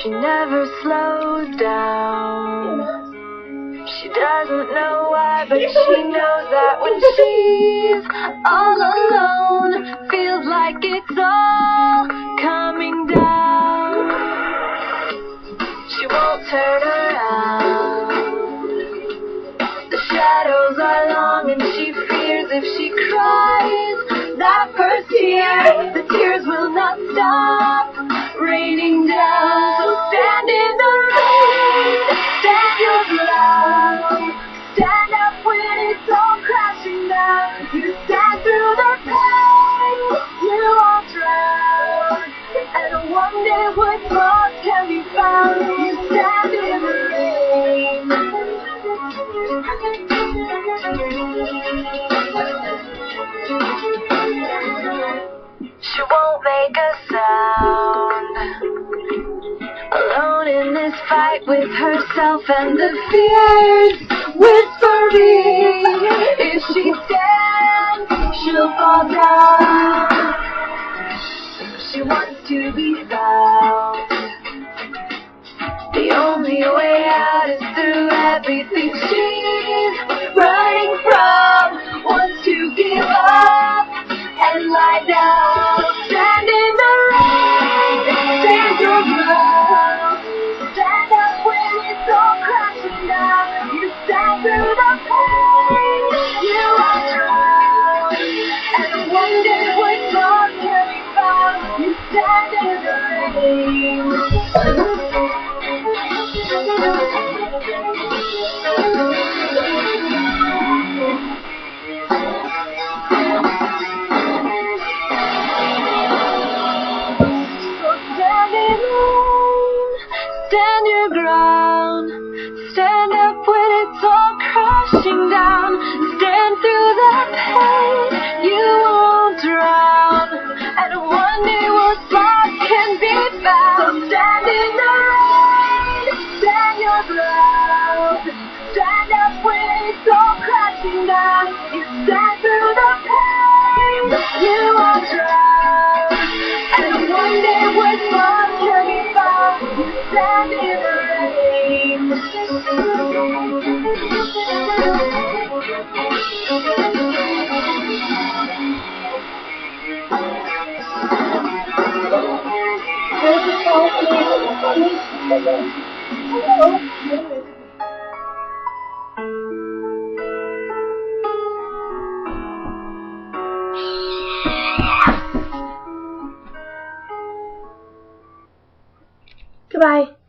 She never slows down. She doesn't know why, but she knows that when she's all alone, feels like it's all coming down. She won't turn around. The shadows are long and she fears if she cries that first tear, the tears will not stop raining down. So stand in the rain, stand your ground, stand up when it's all crashing down. You stand through the pain, you won't drown, and one day what's lost can be found. You stand in the rain. She won't make a sound, alone in this fight with herself and the fears whispering. If she stands, she'll fall down. She wants to be found. The only way out is through everything she's running from. Wants to give up and lie down. Stand in the rain, stand your ground. Stand up when it's all crashing down. You stand through the pain, you are drowned, and one day what's lost can be found. You stand in the rain. Stand your ground, stand up when it's all crashing down. Stand through the pain, you won't drown, and one day what's lost can be found. So stand in the rain, stand your ground, stand up when it's all crashing down. You stand through the pain, you won't drown, and one day what's lost can be found. You stand in the rain. Goodbye.